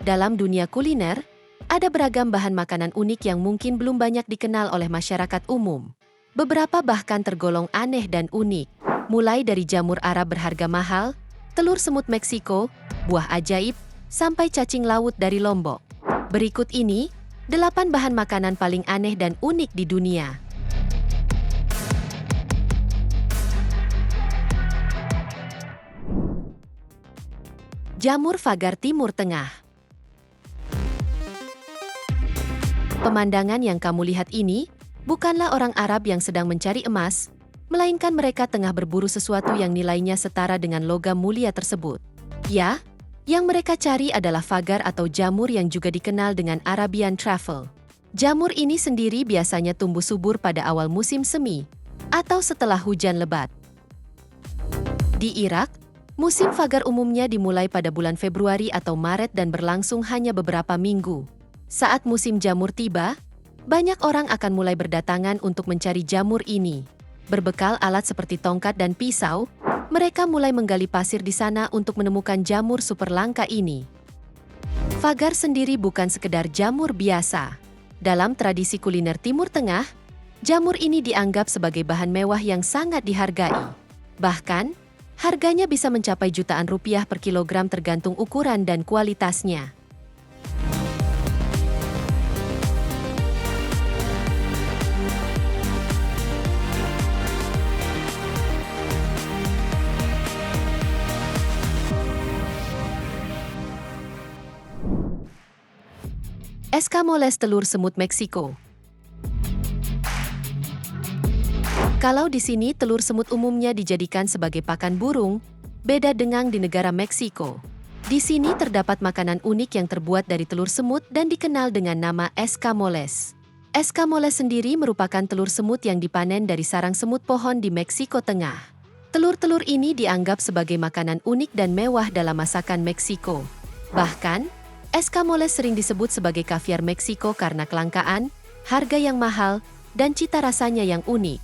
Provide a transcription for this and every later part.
Dalam dunia kuliner, ada beragam bahan makanan unik yang mungkin belum banyak dikenal oleh masyarakat umum. Beberapa bahkan tergolong aneh dan unik, mulai dari jamur Arab berharga mahal, telur semut Meksiko, buah ajaib, sampai cacing laut dari Lombok. Berikut ini, 8 bahan makanan paling aneh dan unik di dunia. Jamur fagar Timur Tengah. Pemandangan yang kamu lihat ini bukanlah orang Arab yang sedang mencari emas, melainkan mereka tengah berburu sesuatu yang nilainya setara dengan logam mulia tersebut. Ya, yang mereka cari adalah fagar atau jamur yang juga dikenal dengan Arabian truffle. Jamur ini sendiri biasanya tumbuh subur pada awal musim semi atau setelah hujan lebat. Di Irak, musim fagar umumnya dimulai pada bulan Februari atau Maret dan berlangsung hanya beberapa minggu. Saat musim jamur tiba, banyak orang akan mulai berdatangan untuk mencari jamur ini. Berbekal alat seperti tongkat dan pisau, mereka mulai menggali pasir di sana untuk menemukan jamur super langka ini. Fagar sendiri bukan sekedar jamur biasa. Dalam tradisi kuliner Timur Tengah, jamur ini dianggap sebagai bahan mewah yang sangat dihargai. Bahkan, harganya bisa mencapai jutaan rupiah per kilogram tergantung ukuran dan kualitasnya. Escamoles telur semut Meksiko. Kalau di sini telur semut umumnya dijadikan sebagai pakan burung, beda dengan di negara Meksiko. Di sini terdapat makanan unik yang terbuat dari telur semut dan dikenal dengan nama escamoles. Escamoles sendiri merupakan telur semut yang dipanen dari sarang semut pohon di Meksiko Tengah. Telur-telur ini dianggap sebagai makanan unik dan mewah dalam masakan Meksiko. Bahkan, escamoles sering disebut sebagai kaviar Meksiko karena kelangkaan, harga yang mahal, dan cita rasanya yang unik.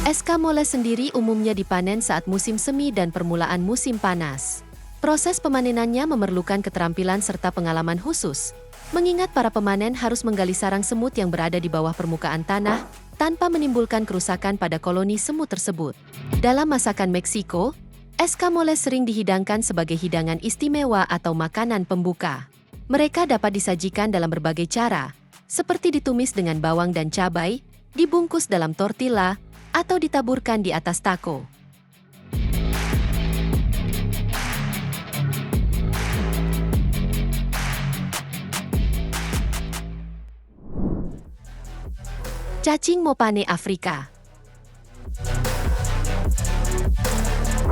Escamoles sendiri umumnya dipanen saat musim semi dan permulaan musim panas. Proses pemanenannya memerlukan keterampilan serta pengalaman khusus, mengingat para pemanen harus menggali sarang semut yang berada di bawah permukaan tanah tanpa menimbulkan kerusakan pada koloni semut tersebut. Dalam masakan Meksiko, escamoles sering dihidangkan sebagai hidangan istimewa atau makanan pembuka. Mereka dapat disajikan dalam berbagai cara, seperti ditumis dengan bawang dan cabai, dibungkus dalam tortilla, atau ditaburkan di atas taco. Cacing mopane Afrika.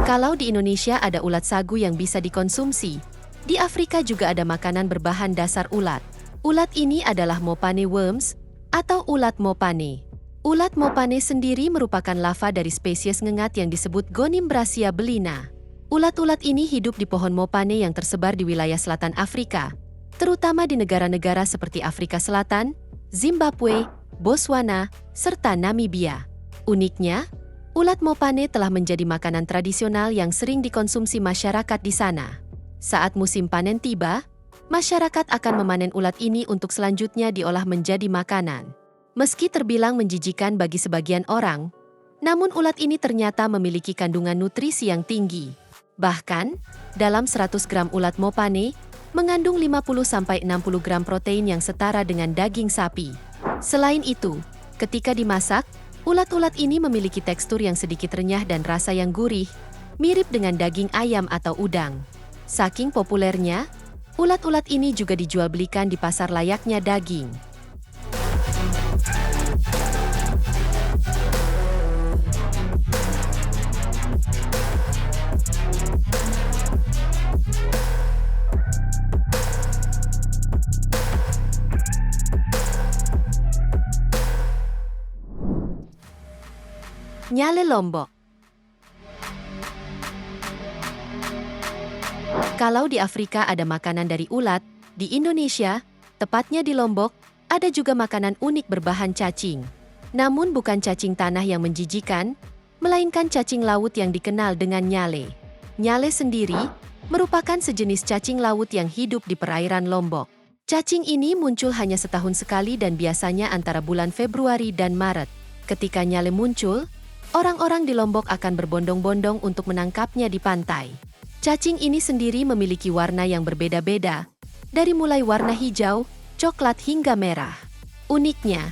Kalau di Indonesia ada ulat sagu yang bisa dikonsumsi, di Afrika juga ada makanan berbahan dasar ulat. Ulat ini adalah mopane worms atau ulat mopane. Ulat mopane sendiri merupakan larva dari spesies ngengat yang disebut Gonimbrasia belina. Ulat-ulat ini hidup di pohon mopane yang tersebar di wilayah selatan Afrika, terutama di negara-negara seperti Afrika Selatan, Zimbabwe, Botswana, serta Namibia. Uniknya, ulat mopane telah menjadi makanan tradisional yang sering dikonsumsi masyarakat di sana. Saat musim panen tiba, masyarakat akan memanen ulat ini untuk selanjutnya diolah menjadi makanan. Meski terbilang menjijikan bagi sebagian orang, namun ulat ini ternyata memiliki kandungan nutrisi yang tinggi. Bahkan, dalam 100 gram ulat mopane, mengandung 50-60 gram protein yang setara dengan daging sapi. Selain itu, ketika dimasak, ulat-ulat ini memiliki tekstur yang sedikit renyah dan rasa yang gurih, mirip dengan daging ayam atau udang. Saking populernya, ulat-ulat ini juga dijual belikan di pasar layaknya daging. Nyale Lombok. Kalau di Afrika ada makanan dari ulat, di Indonesia, tepatnya di Lombok, ada juga makanan unik berbahan cacing. Namun bukan cacing tanah yang menjijikan, melainkan cacing laut yang dikenal dengan nyale. Nyale sendiri merupakan sejenis cacing laut yang hidup di perairan Lombok. Cacing ini muncul hanya setahun sekali dan biasanya antara bulan Februari dan Maret. Ketika nyale muncul, orang-orang di Lombok akan berbondong-bondong untuk menangkapnya di pantai. Cacing ini sendiri memiliki warna yang berbeda-beda, dari mulai warna hijau, coklat hingga merah. Uniknya,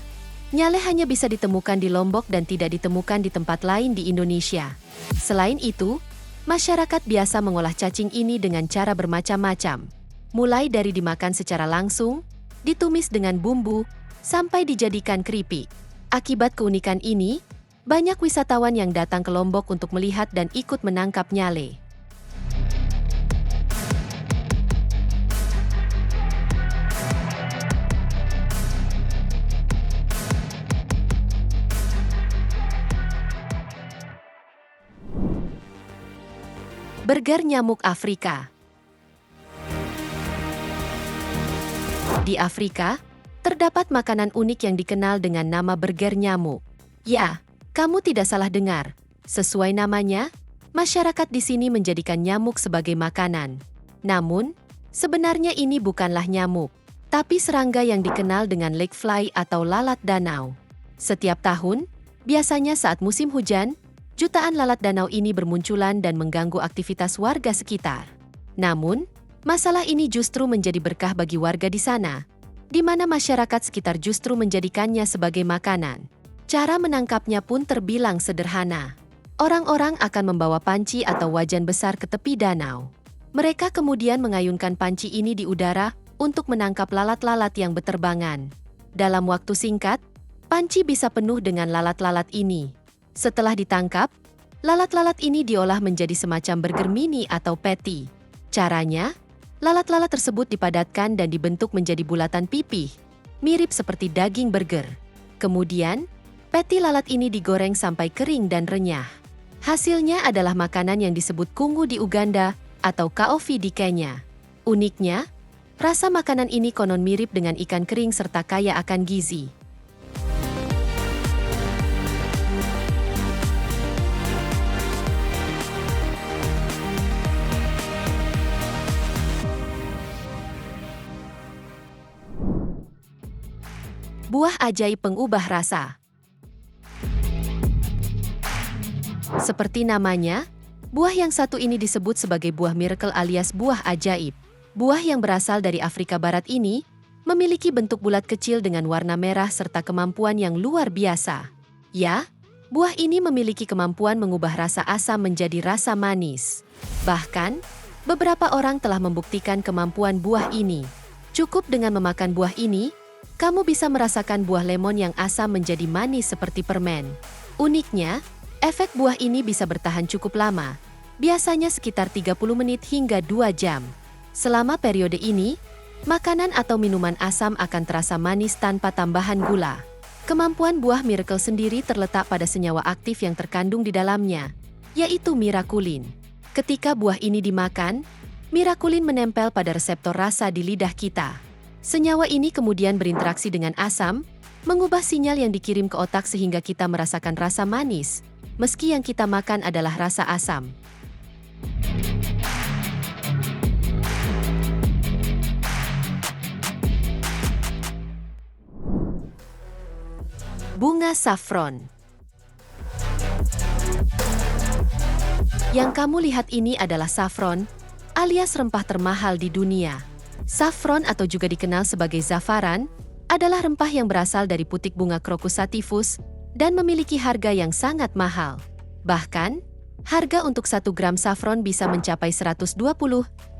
nyale hanya bisa ditemukan di Lombok dan tidak ditemukan di tempat lain di Indonesia. Selain itu, masyarakat biasa mengolah cacing ini dengan cara bermacam-macam, mulai dari dimakan secara langsung, ditumis dengan bumbu, sampai dijadikan keripik. Akibat keunikan ini, banyak wisatawan yang datang ke Lombok untuk melihat dan ikut menangkap nyale. Burger nyamuk Afrika. Di Afrika, terdapat makanan unik yang dikenal dengan nama burger nyamuk. Ya, kamu tidak salah dengar. Sesuai namanya, masyarakat di sini menjadikan nyamuk sebagai makanan. Namun, sebenarnya ini bukanlah nyamuk, tapi serangga yang dikenal dengan lake fly atau lalat danau. Setiap tahun, biasanya saat musim hujan, jutaan lalat danau ini bermunculan dan mengganggu aktivitas warga sekitar. Namun, masalah ini justru menjadi berkah bagi warga di sana, di mana masyarakat sekitar justru menjadikannya sebagai makanan. Cara menangkapnya pun terbilang sederhana. Orang-orang akan membawa panci atau wajan besar ke tepi danau. Mereka kemudian mengayunkan panci ini di udara untuk menangkap lalat-lalat yang berterbangan. Dalam waktu singkat, panci bisa penuh dengan lalat-lalat ini. Setelah ditangkap, lalat-lalat ini diolah menjadi semacam burger mini atau patty. Caranya, lalat-lalat tersebut dipadatkan dan dibentuk menjadi bulatan pipih, mirip seperti daging burger. Kemudian, patty lalat ini digoreng sampai kering dan renyah. Hasilnya adalah makanan yang disebut kungu di Uganda atau kaofi di Kenya. Uniknya, rasa makanan ini konon mirip dengan ikan kering serta kaya akan gizi. Buah ajaib pengubah rasa. Seperti namanya, buah yang satu ini disebut sebagai buah miracle alias buah ajaib. Buah yang berasal dari Afrika Barat ini memiliki bentuk bulat kecil dengan warna merah serta kemampuan yang luar biasa. Ya, buah ini memiliki kemampuan mengubah rasa asam menjadi rasa manis. Bahkan, beberapa orang telah membuktikan kemampuan buah ini. Cukup dengan memakan buah ini, kamu bisa merasakan buah lemon yang asam menjadi manis seperti permen. Uniknya, efek buah ini bisa bertahan cukup lama, biasanya sekitar 30 menit hingga 2 jam. Selama periode ini, makanan atau minuman asam akan terasa manis tanpa tambahan gula. Kemampuan buah miracle sendiri terletak pada senyawa aktif yang terkandung di dalamnya, yaitu mirakulin. Ketika buah ini dimakan, mirakulin menempel pada reseptor rasa di lidah kita. Senyawa ini kemudian berinteraksi dengan asam, mengubah sinyal yang dikirim ke otak sehingga kita merasakan rasa manis, meski yang kita makan adalah rasa asam. Bunga saffron. Yang kamu lihat ini adalah saffron, alias rempah termahal di dunia. Saffron atau juga dikenal sebagai zafaran, adalah rempah yang berasal dari putik bunga Crocus sativus dan memiliki harga yang sangat mahal. Bahkan, harga untuk 1 gram saffron bisa mencapai 120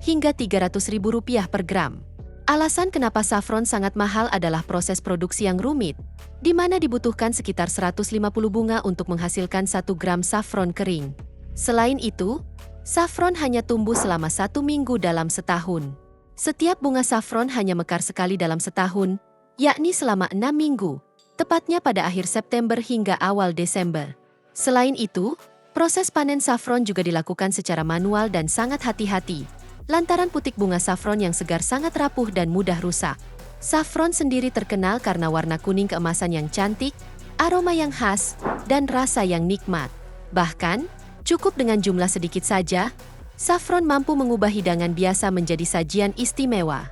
hingga 300 ribu rupiah per gram. Alasan kenapa saffron sangat mahal adalah proses produksi yang rumit, di mana dibutuhkan sekitar 150 bunga untuk menghasilkan 1 gram saffron kering. Selain itu, saffron hanya tumbuh selama 1 minggu dalam setahun. Setiap bunga saffron hanya mekar sekali dalam setahun, yakni selama 6 minggu, tepatnya pada akhir September hingga awal Desember. Selain itu, proses panen saffron juga dilakukan secara manual dan sangat hati-hati, lantaran putik bunga saffron yang segar sangat rapuh dan mudah rusak. Saffron sendiri terkenal karena warna kuning keemasan yang cantik, aroma yang khas, dan rasa yang nikmat. Bahkan, cukup dengan jumlah sedikit saja, Saffron mampu mengubah hidangan biasa menjadi sajian istimewa.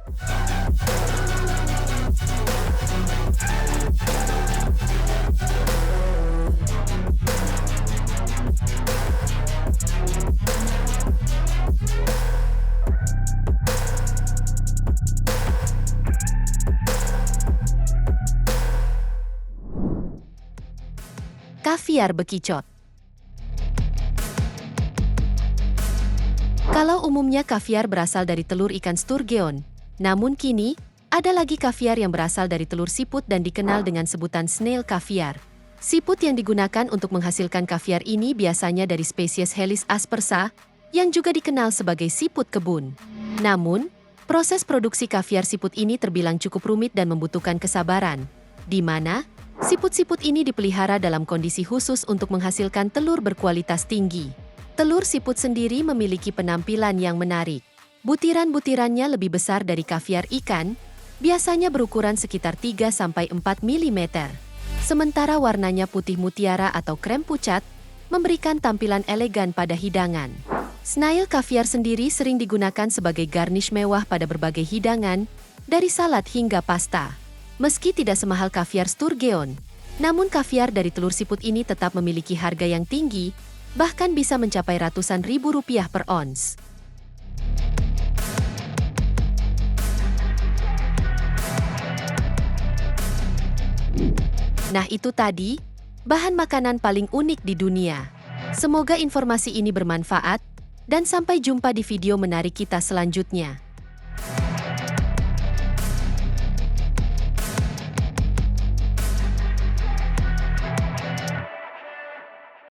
Kaviar bekicot. Kalau umumnya kaviar berasal dari telur ikan sturgeon, namun kini ada lagi kaviar yang berasal dari telur siput dan dikenal dengan sebutan snail kaviar. Siput yang digunakan untuk menghasilkan kaviar ini biasanya dari spesies Helis aspersa, yang juga dikenal sebagai siput kebun. Namun, proses produksi kaviar siput ini terbilang cukup rumit dan membutuhkan kesabaran, di mana siput-siput ini dipelihara dalam kondisi khusus untuk menghasilkan telur berkualitas tinggi. Telur siput sendiri memiliki penampilan yang menarik. Butiran-butirannya lebih besar dari kaviar ikan, biasanya berukuran sekitar 3-4 mm. Sementara warnanya putih mutiara atau krem pucat, memberikan tampilan elegan pada hidangan. Snail kaviar sendiri sering digunakan sebagai garnish mewah pada berbagai hidangan, dari salad hingga pasta. Meski tidak semahal kaviar sturgeon, namun kaviar dari telur siput ini tetap memiliki harga yang tinggi, bahkan bisa mencapai ratusan ribu rupiah per ons. Nah itu tadi, bahan makanan paling unik di dunia. Semoga informasi ini bermanfaat, dan sampai jumpa di video menarik kita selanjutnya.